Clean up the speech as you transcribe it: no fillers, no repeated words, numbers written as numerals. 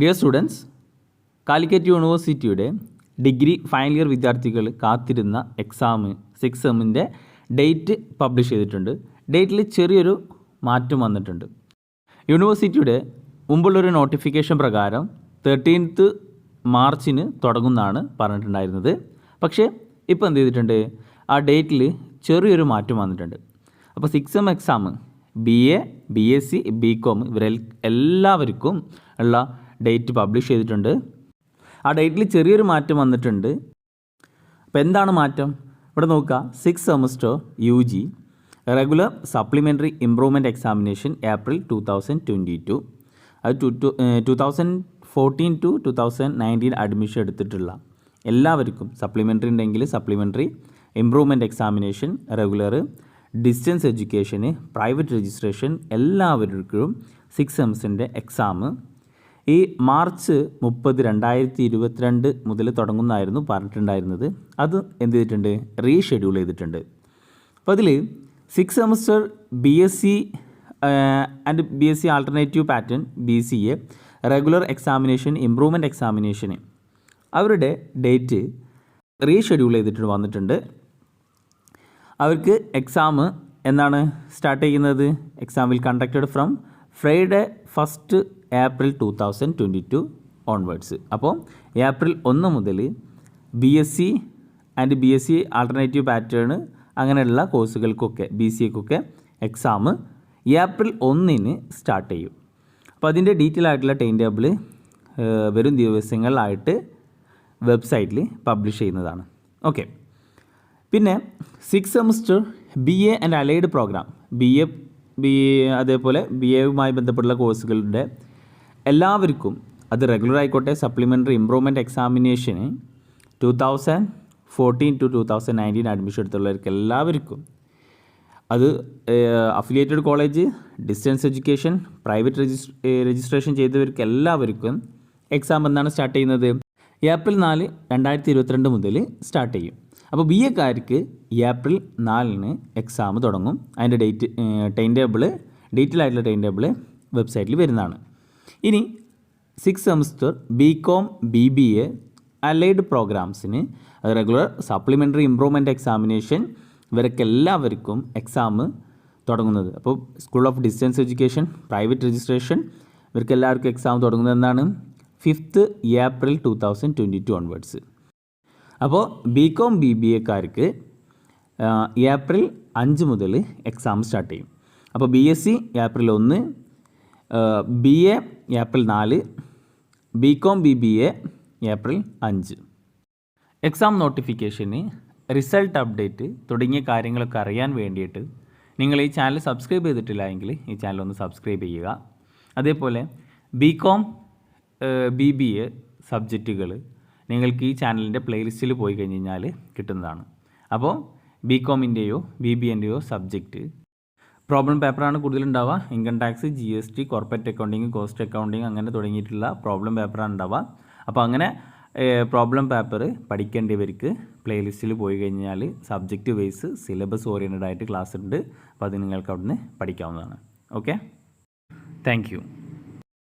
Dear students, Calicut യൂണിവേഴ്സിറ്റിയുടെ degree final year വിദ്യാർത്ഥികൾ കാത്തിരുന്ന എക്സാം 6 സെമ്മിൻ്റെ ഡേറ്റ് പബ്ലിഷ് ചെയ്തിട്ടുണ്ട്. ഡേറ്റിൽ ചെറിയൊരു മാറ്റം വന്നിട്ടുണ്ട്. യൂണിവേഴ്സിറ്റിയുടെ മുമ്പുള്ളൊരു നോട്ടിഫിക്കേഷൻ പ്രകാരം 13th മാർച്ചിന് തുടങ്ങുമെന്നാണ് പറഞ്ഞിട്ടുണ്ടായിരുന്നത്. പക്ഷേ ഇപ്പോൾ എന്ത് ചെയ്തിട്ടുണ്ട്, ആ ഡേറ്റിൽ ചെറിയൊരു മാറ്റം വന്നിട്ടുണ്ട്. അപ്പോൾ 6 sem exam BA, BSc, BCom എല്ലാവർക്കും ഉള്ള ഡേറ്റ് പബ്ലിഷ് ചെയ്തിട്ടുണ്ട്. ആ ഡേറ്റിൽ ചെറിയൊരു മാറ്റം വന്നിട്ടുണ്ട്. അപ്പോൾ എന്താണ് മാറ്റം? ഇവിടെ നോക്കുക. 6 semester UG regular supplementary improvement examination April 2022. അത് 2014 to 2019 അഡ്മിഷൻ എടുത്തിട്ടുള്ള എല്ലാവർക്കും സപ്ലിമെൻ്ററി ഉണ്ടെങ്കിൽ supplementary improvement examination, regular, distance എഡ്യൂക്കേഷന്, പ്രൈവറ്റ് രജിസ്ട്രേഷൻ എല്ലാവർക്കും 6 സെംസിൻ്റെ എക്സാം ഈ മാർച്ച് 30, 2022 മുതൽ തുടങ്ങുന്നതായിരുന്നു പറഞ്ഞിട്ടുണ്ടായിരുന്നത്. അത് എന്ത് ചെയ്തിട്ടുണ്ട്, റീഷെഡ്യൂൾ ചെയ്തിട്ടുണ്ട്. അപ്പോൾ അതിൽ 6 semester BSc and BSc alternative pattern BCA regular examination, improvement എക്സാമിനേഷന് അവരുടെ ഡേറ്റ് റീഷെഡ്യൂൾ ചെയ്തിട്ട് വന്നിട്ടുണ്ട്. അവർക്ക് എക്സാം എന്നാണ് സ്റ്റാർട്ട് ചെയ്യുന്നത്? Exam will conducted from Friday 1 April 2022 onwards. അപ്പോൾ ഏപ്രിൽ 1 മുതൽ BSc and BSc alternative pattern അങ്ങനെയുള്ള കോഴ്സുകൾക്കൊക്കെ BCAക്കൊക്കെ എക്സാം ഏപ്രിൽ 1 സ്റ്റാർട്ട് ചെയ്യും. അപ്പോൾ അതിൻ്റെ ഡീറ്റെയിൽ ആയിട്ടുള്ള ടൈം ടേബിൾ വരും ദിവസങ്ങളിലായിട്ട് വെബ്സൈറ്റിൽ പബ്ലിഷ് ചെയ്യുന്നതാണ്. ഓക്കെ. പിന്നെ 6 semester BA and allied program അതേപോലെ BAയുമായി ബന്ധപ്പെട്ടുള്ള കോഴ്സുകളുടെ എല്ലാവർക്കും അത് റെഗുലർ ആയിക്കോട്ടെ സപ്ലിമെൻ്ററി ഇംപ്രൂവ്മെൻറ്റ് എക്സാമിനേഷന് 2014 to 2019 അഡ്മിഷൻ എടുത്തുള്ളവർക്ക് എല്ലാവർക്കും അത് affiliated college, distance education, private registration ചെയ്തവർക്ക് എല്ലാവർക്കും എക്സാം എന്നാണ് സ്റ്റാർട്ട് ചെയ്യുന്നത്? ഏപ്രിൽ 4, 2022 മുതൽ സ്റ്റാർട്ട് ചെയ്യും. അപ്പോൾ BAക്കാർക്ക് ഏപ്രിൽ 4 എക്സാം തുടങ്ങും. അതിൻ്റെ ടൈം ടേബിൾ ഡീറ്റെയിൽ ആയിട്ടുള്ള ടൈം ടേബിൾ വെബ്സൈറ്റിൽ വരുന്നതാണ്. ഇനി 6 സെമസ്റ്റർ BCom BBA അലൈഡ് പ്രോഗ്രാംസിന് റെഗുലർ സപ്ലിമെൻ്ററി ഇംപ്രൂവ്മെൻറ്റ് എക്സാമിനേഷൻ ഇവരൊക്കെ എല്ലാവർക്കും എക്സാം തുടങ്ങുന്നത്. അപ്പോൾ school of distance education, private registration ഇവർക്ക് എല്ലാവർക്കും എക്സാം തുടങ്ങുന്നത് എന്നാണ് 5th April 2022 ഓൺവേർഡ്സ്. അപ്പോൾ BCom BBAക്കാർക്ക് ഏപ്രിൽ 5 മുതൽ എക്സാം സ്റ്റാർട്ട് ചെയ്യും. അപ്പോൾ BSc April 1, BA April 4, BCom BBA April 5. Exam നോട്ടിഫിക്കേഷന്, റിസൾട്ട് അപ്ഡേറ്റ് തുടങ്ങിയ കാര്യങ്ങളൊക്കെ അറിയാൻ വേണ്ടിയിട്ട് നിങ്ങൾ ഈ ചാനൽ സബ്സ്ക്രൈബ് ചെയ്തിട്ടില്ല എങ്കിൽ ഈ ചാനൽ ഒന്ന് സബ്സ്ക്രൈബ് ചെയ്യുക. അതേപോലെ BCom BBA സബ്ജക്റ്റുകൾ നിങ്ങൾക്ക് ഈ ചാനലിൻ്റെ പ്ലേലിസ്റ്റിൽ പോയി കഴിഞ്ഞ് കഴിഞ്ഞാൽ കിട്ടുന്നതാണ്. അപ്പോൾ BComൻ്റെയോ BBAൻ്റെയോ സബ്ജക്റ്റ് പ്രോബ്ലം പേപ്പറാണ് കൂടുതലുണ്ടാവുക. Income tax, GST, corporate accounting, cost accounting അങ്ങനെ തുടങ്ങിയിട്ടുള്ള പ്രോബ്ലം പേപ്പറാണ് ഉണ്ടാവുക. അപ്പോൾ അങ്ങനെ പ്രോബ്ലം പേപ്പർ പഠിക്കേണ്ടവർക്ക് പ്ലേലിസ്റ്റിൽ പോയി കഴിഞ്ഞാൽ സബ്ജക്റ്റ് വൈസ് സിലബസ് ഓറിയൻറ്റഡ് ആയിട്ട് ക്ലാസ് ഉണ്ട്. അപ്പോൾ അത് നിങ്ങൾക്ക് അവിടുന്ന് പഠിക്കാവുന്നതാണ്. Okay, thank you.